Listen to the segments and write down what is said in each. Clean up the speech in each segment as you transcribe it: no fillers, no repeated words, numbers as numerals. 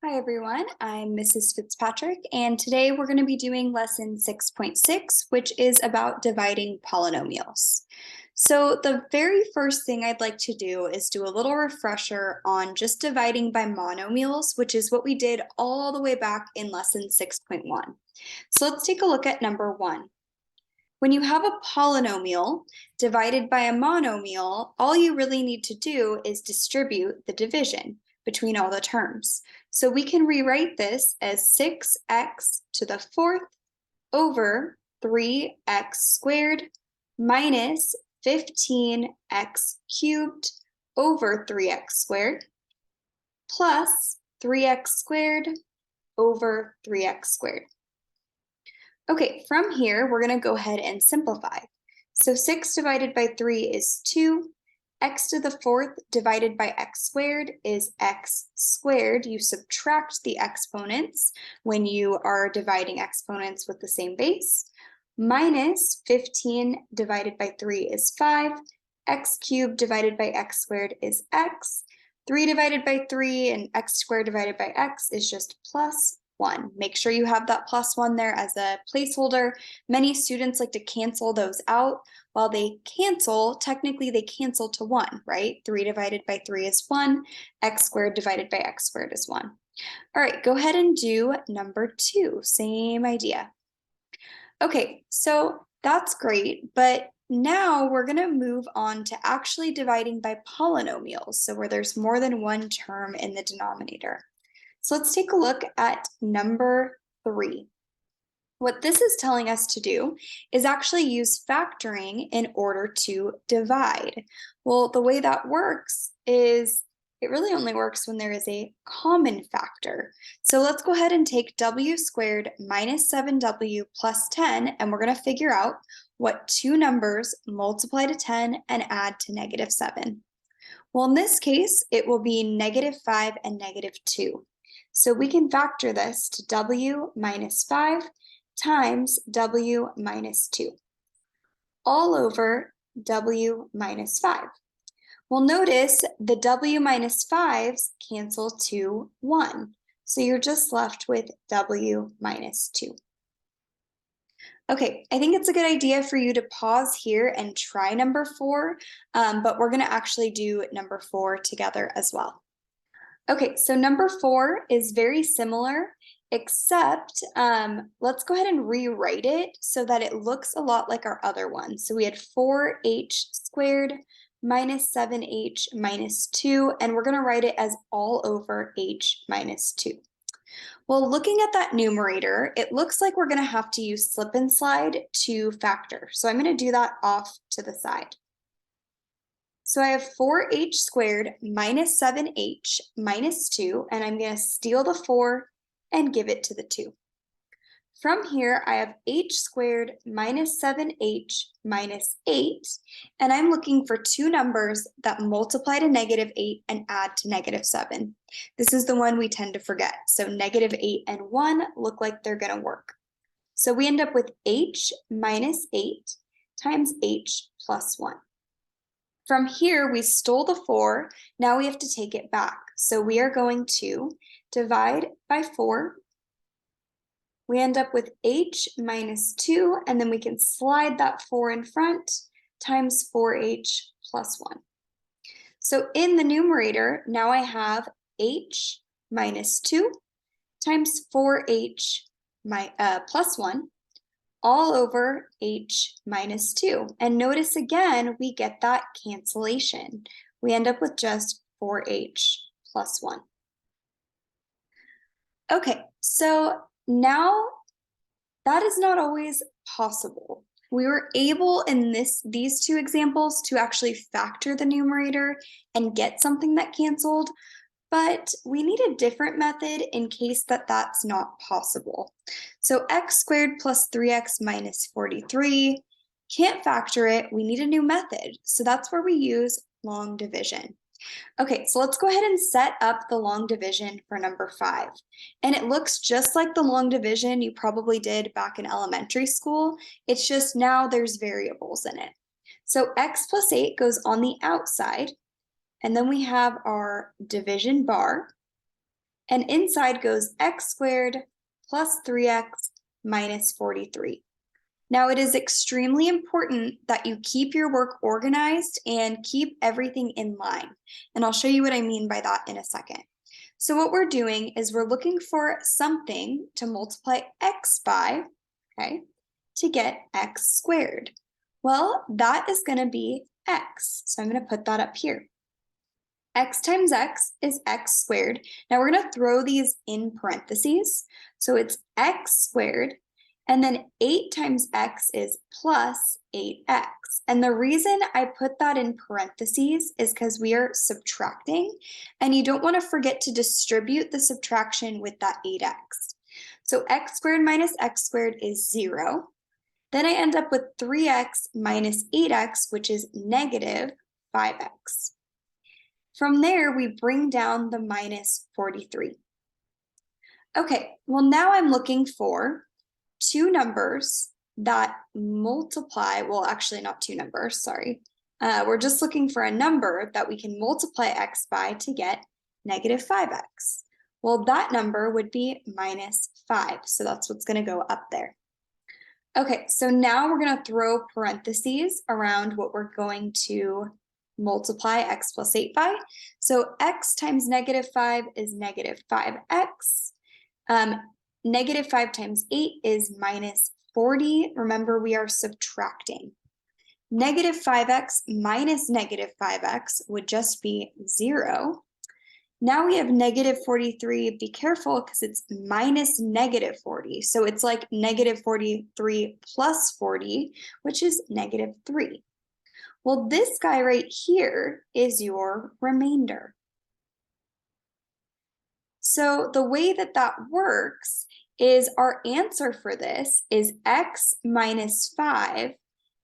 Hi everyone, I'm Mrs. Fitzpatrick, and today we're going to be doing lesson 6.6, which is about dividing polynomials. So the very first thing I'd like to do is do a little refresher on just dividing by monomials, which is what we did all the way back in lesson 6.1. So let's take a look at number 1. When you have a polynomial divided by a monomial, all you really need to do is distribute the division between all the terms. So we can rewrite this as 6x to the fourth over 3x squared minus 15x cubed over 3x squared plus 3x squared over 3x squared. Okay, from here, we're going to go ahead and simplify. So 6 divided by 3 is 2. X to the fourth divided by x squared is x squared. You subtract the exponents when you are dividing exponents with the same base. Minus 15 divided by 3 is 5. X cubed divided by x squared is x. 3 divided by 3 and x squared divided by x is just plus 1. Make sure you have that plus 1 there as a placeholder. Many students like to cancel those out. While they cancel, technically they cancel to 1, right? 3 divided by 3 is 1. X squared divided by x squared is 1. All right, go ahead and do number 2. Same idea. Okay, so that's great, but now we're going to move on to actually dividing by polynomials, so where there's more than one term in the denominator. So let's take a look at number 3. What this is telling us to do is actually use factoring in order to divide. Well, the way that works is it really only works when there is a common factor. So let's go ahead and take w squared minus 7w plus 10, and we're going to figure out what two numbers multiply to 10 and add to negative 7. Well, in this case, it will be negative 5 and negative 2. So we can factor this to w minus 5 times w minus 2, all over w minus 5. Well, notice the w minus 5s cancel to 1. So you're just left with w minus 2. Okay, I think it's a good idea for you to pause here and try number 4, but we're going to actually do number 4 together as well. Okay, so number 4 is very similar, except let's go ahead and rewrite it so that it looks a lot like our other one. So we had 4h squared minus 7h minus 2, and we're going to write it as all over h minus 2. Well, looking at that numerator, it looks like we're going to have to use slip and slide to factor. So I'm going to do that off to the side. So I have 4h squared minus 7h minus 2, and I'm going to steal the 4 and give it to the 2. From here, I have h squared minus 7h minus 8, and I'm looking for two numbers that multiply to negative 8 and add to negative 7. This is the one we tend to forget. So negative 8 and 1 look like they're going to work. So we end up with h minus 8 times h plus 1. From here, we stole the 4. Now we have to take it back. So we are going to divide by 4. We end up with h minus 2, and then we can slide that 4 in front times 4h plus 1. So in the numerator, now I have h minus 2 times 4h plus 1 all over h minus 2. And notice again, we get that cancellation. We end up with just 4h plus 1. Okay, so now that is not always possible. We were able in these two examples to actually factor the numerator and get something that canceled, but we need a different method in case that's not possible. So x squared plus 3x minus 43, can't factor it, we need a new method. So that's where we use long division. Okay, so let's go ahead and set up the long division for number 5. And it looks just like the long division you probably did back in elementary school. It's just now there's variables in it. So x plus 8 goes on the outside. And then we have our division bar. And inside goes x squared plus 3x minus 43. Now, it is extremely important that you keep your work organized and keep everything in line. And I'll show you what I mean by that in a second. So what we're doing is we're looking for something to multiply x by, okay, to get x squared. Well, that is going to be x. So I'm going to put that up here. X times x is x squared. Now we're going to throw these in parentheses. So it's x squared. And then 8 times x is plus 8x. And the reason I put that in parentheses is because we are subtracting, and you don't want to forget to distribute the subtraction with that 8x. So x squared minus x squared is 0. Then I end up with 3x minus 8x, which is negative 5x. From there, we bring down the minus 43. Okay, well now I'm looking for two numbers that multiply, well, actually not two numbers, sorry. We're just looking for a number that we can multiply x by to get negative 5x. Well, that number would be minus 5, so that's what's going to go up there. Okay, so now we're going to throw parentheses around what we're going to multiply x plus 8 by. So x times negative 5 is negative 5x. Negative 5 times 8 is minus 40. Remember, we are subtracting. Negative 5x minus negative 5x would just be 0. Now we have negative 43. Be careful because it's minus negative 40. So it's like negative 43 plus 40, which is negative 3. Well, this guy right here is your remainder. So the way that that works is our answer for this is x minus 5,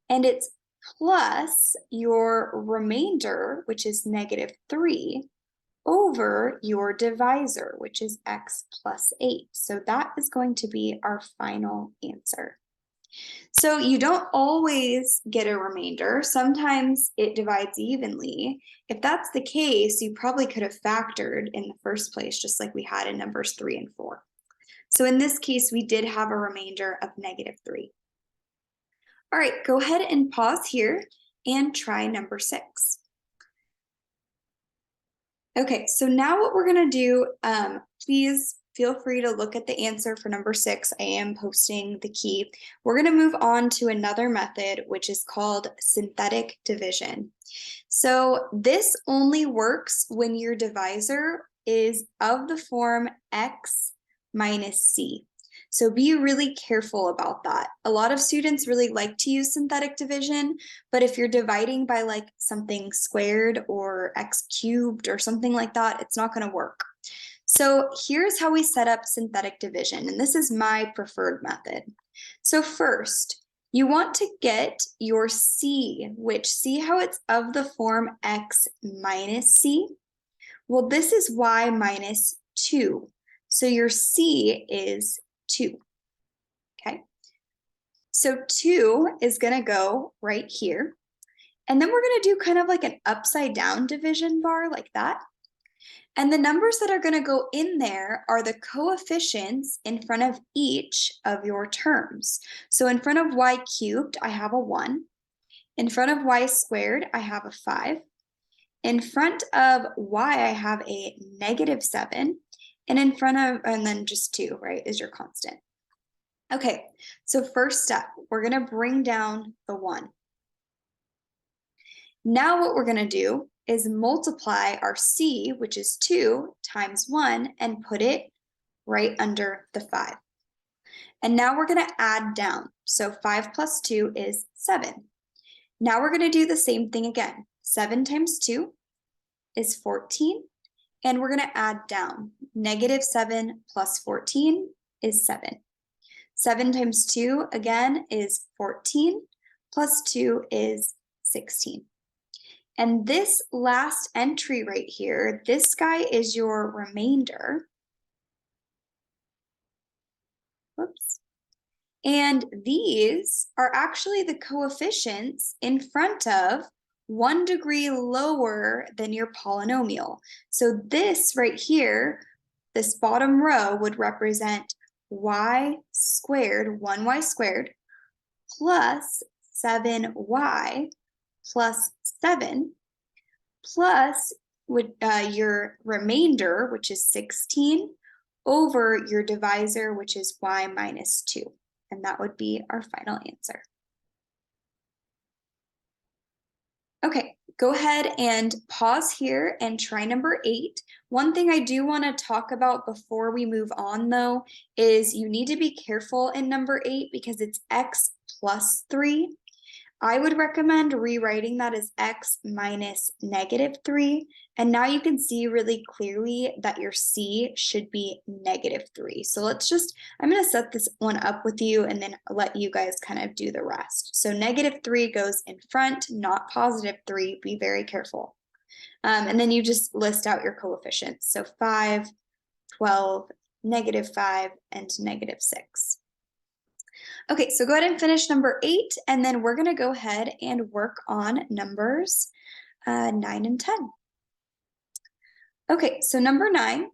and it's plus your remainder, which is negative 3, over your divisor, which is x plus 8. So that is going to be our final answer. So you don't always get a remainder. Sometimes it divides evenly. If that's the case, you probably could have factored in the first place, just like we had in numbers 3 and 4. So in this case, we did have a remainder of negative 3. All right, go ahead and pause here and try number 6. Okay, so now what we're going to do, please feel free to look at the answer for number 6. I am posting the key. We're going to move on to another method, which is called synthetic division. So this only works when your divisor is of the form x minus c. So be really careful about that. A lot of students really like to use synthetic division, but if you're dividing by like something squared or x cubed or something like that, it's not going to work. So here's how we set up synthetic division, and this is my preferred method. So first, you want to get your c, which see how it's of the form x minus c? Well, this is y minus 2. So your c is 2. Okay. So 2 is going to go right here. And then we're going to do kind of like an upside down division bar like that. And the numbers that are going to go in there are the coefficients in front of each of your terms. So in front of y cubed, I have a 1. In front of y squared, I have a 5. In front of y, I have a negative 7. And in front of, and then just 2, right, is your constant. Okay, so first step, we're going to bring down the 1. Now what we're going to do is multiply our c, which is 2, times 1, and put it right under the 5. And now we're going to add down. So 5 plus 2 is 7. Now we're going to do the same thing again. 7 times 2 is 14. And we're going to add down. Negative 7 plus 14 is 7. 7 times 2 again is 14. Plus 2 is 16. And this last entry right here, this guy is your remainder. Whoops. And these are actually the coefficients in front of 1 degree lower than your polynomial. So this right here this bottom row would represent y squared, 1y squared, plus 7y plus 7, plus your remainder, which is 16, over your divisor, which is y minus 2. And that would be our final answer. Okay, go ahead and pause here and try number 8. One thing I do want to talk about before we move on, though, is you need to be careful in number 8 because it's x plus 3. I would recommend rewriting that as x minus negative 3. And now you can see really clearly that your c should be negative 3. So I'm going to set this one up with you and then let you guys kind of do the rest. So negative 3 goes in front, not positive 3. Be very careful. And then you just list out your coefficients. So 5, 12, negative 5, and negative 6. Okay, so go ahead and finish number 8, and then we're going to go ahead and work on numbers 9 and 10. Okay, so number 9,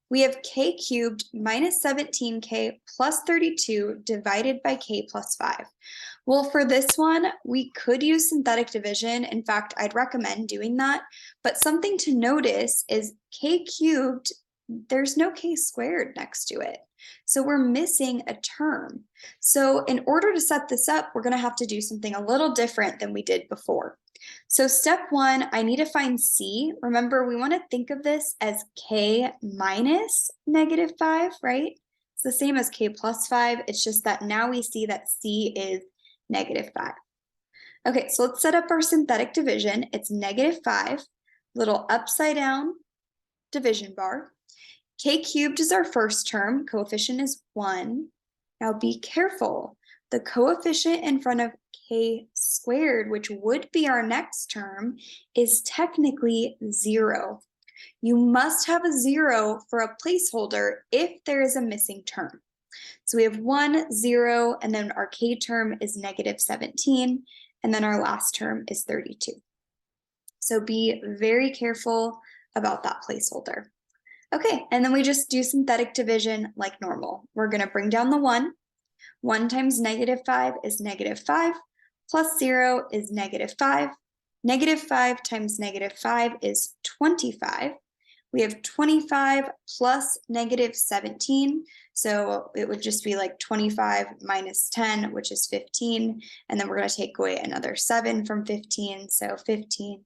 we have k cubed minus 17k plus 32 divided by k plus 5. Well, for this one, we could use synthetic division. In fact, I'd recommend doing that. But something to notice is k cubed, there's no k squared next to it. So we're missing a term. So in order to set this up, we're going to have to do something a little different than we did before. So step 1, I need to find c. Remember, we want to think of this as k minus negative 5, right? It's the same as k plus 5. It's just that now we see that c is negative 5. Okay, so let's set up our synthetic division. It's negative 5, little upside down division bar. K cubed is our first term, coefficient is 1. Now be careful, the coefficient in front of k squared, which would be our next term, is technically 0. You must have a 0 for a placeholder if there is a missing term. So we have 1, 0, and then our k term is negative 17, and then our last term is 32. So be very careful about that placeholder. Okay, and then we just do synthetic division like normal. We're going to bring down the 1. 1 times negative 5 is negative 5, plus 0 is negative 5. Negative 5 times negative 5 is 25. We have 25 plus negative 17, so it would just be like 25 minus 10, which is 15, and then we're going to take away another 7 from 15, so 15.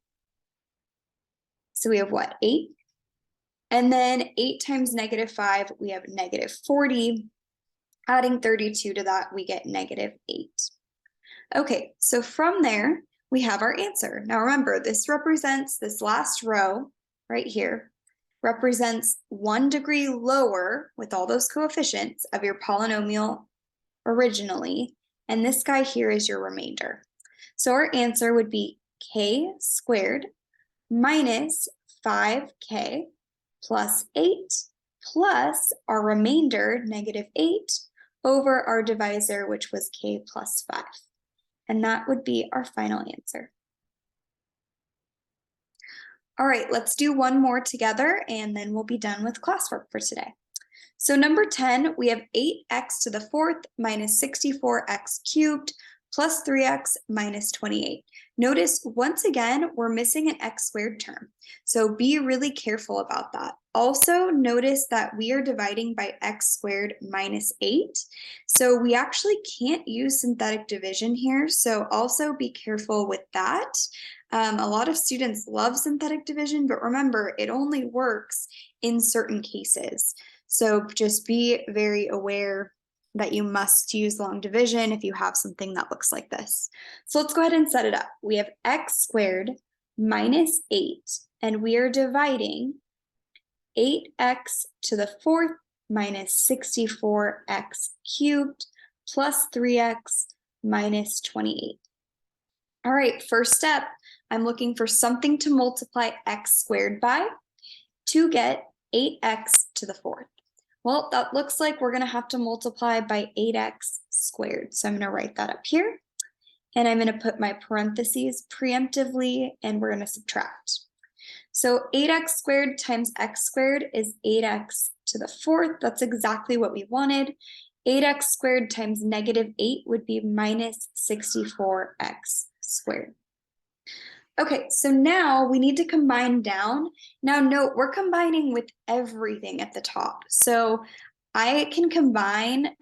So we have what, 8? And then 8 times negative 5, we have negative 40. Adding 32 to that, we get negative 8. Okay, so from there, we have our answer. Now remember, this represents this last row right here, represents 1 degree lower with all those coefficients of your polynomial originally, and this guy here is your remainder. So our answer would be k squared minus 5k plus 8 plus our remainder, negative 8, over our divisor, which was k plus 5. And that would be our final answer. All right, let's do one more together, and then we'll be done with classwork for today. So number 10, we have 8x to the 4th minus 64x cubed plus 3x minus 28. Notice, once again, we're missing an x squared term. So be really careful about that. Also notice that we are dividing by x squared minus 8. So we actually can't use synthetic division here. So also be careful with that. A lot of students love synthetic division, but remember, it only works in certain cases. So just be very aware that you must use long division if you have something that looks like this. So let's go ahead and set it up. We have x squared minus 8, and we are dividing 8x to the 4th minus 64x cubed plus 3x minus 28. All right, first step, I'm looking for something to multiply x squared by to get 8x to the 4th. Well, that looks like we're going to have to multiply by 8x squared. So I'm going to write that up here. And I'm going to put my parentheses preemptively, and we're going to subtract. So 8x squared times x squared is 8x to the fourth. That's exactly what we wanted. 8x squared times -8 would be minus 64x squared. Okay, so now we need to combine down. Now note, we're combining with everything at the top. So I can combine,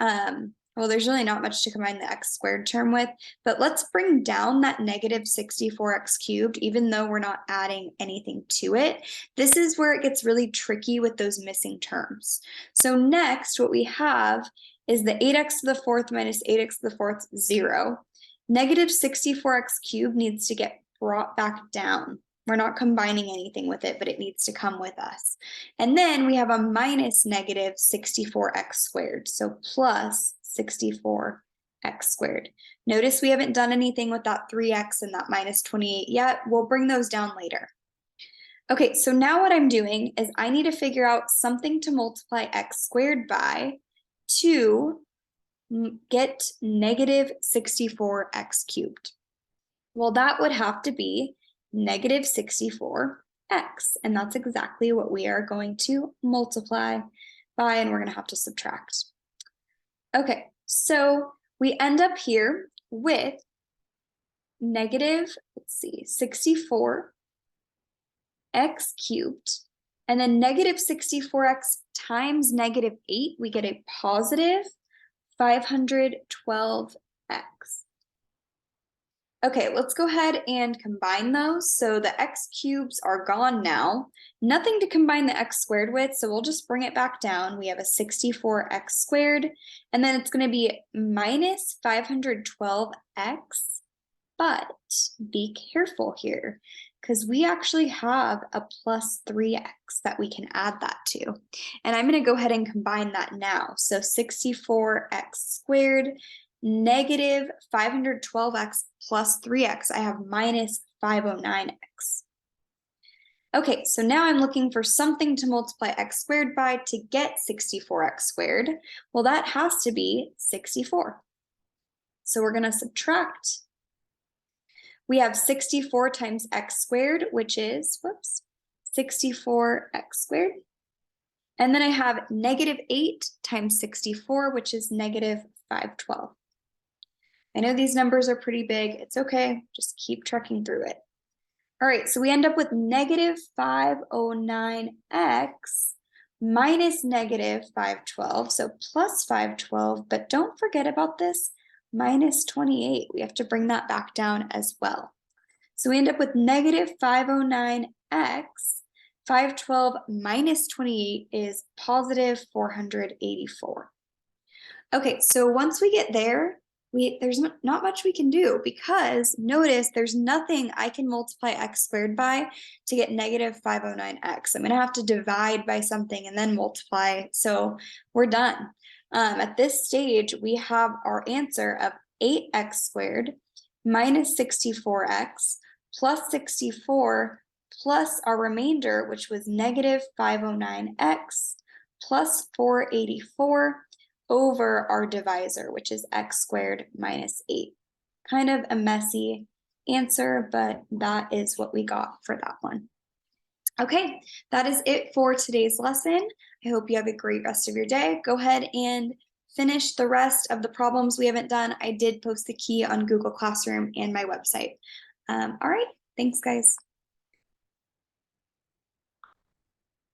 well, there's really not much to combine the x squared term with, but let's bring down that negative 64x cubed, even though we're not adding anything to it. This is where it gets really tricky with those missing terms. So next, what we have is the 8x to the fourth minus 8x to the fourth, 0. Negative 64x cubed needs to get brought back down. We're not combining anything with it, but it needs to come with us. And then we have a minus negative 64x squared, so plus 64x squared. Notice we haven't done anything with that 3x and that minus 28 yet. We'll bring those down later. Okay, so now what I'm doing is I need to figure out something to multiply x squared by to get negative 64x cubed. Well, that would have to be negative 64x, and that's exactly what we are going to multiply by, and we're going to have to subtract. Okay, so we end up here with negative, 64x cubed, and then negative 64x times -8, we get a positive 512x. Okay, let's go ahead and combine those. So the x cubes are gone now. Nothing to combine the x squared with, so we'll just bring it back down. We have a 64x squared, and then it's going to be minus 512x, but be careful here, because we actually have a plus 3x that we can add that to. And I'm going to go ahead and combine that now. So 64x squared negative 512x plus 3x, I have minus 509x. Okay, so now I'm looking for something to multiply x squared by to get 64x squared. Well, that has to be 64. So we're going to subtract. We have 64 times x squared, which is, 64x squared. And then I have negative 8 times 64, which is negative 512. I know these numbers are pretty big. It's okay. Just keep trekking through it. All right, so we end up with negative 509x minus negative 512, so plus 512, but don't forget about this minus 28. We have to bring that back down as well. So we end up with negative 509x. 512 minus 28 is positive 484. Okay, so once we get there, there's not much we can do, because notice there's nothing I can multiply x squared by to get negative 509x. I'm going to have to divide by something and then multiply. So we're done. At this stage, we have our answer of 8x squared minus 64x plus 64 plus our remainder, which was negative 509x plus 484 over our divisor, which is x squared minus 8. Kind of a messy answer, but that is what we got for that one. Okay, that is it for today's lesson. I hope you have a great rest of your day. Go ahead and finish the rest of the problems we haven't done. I did post the key on Google Classroom and my website. All right, thanks guys.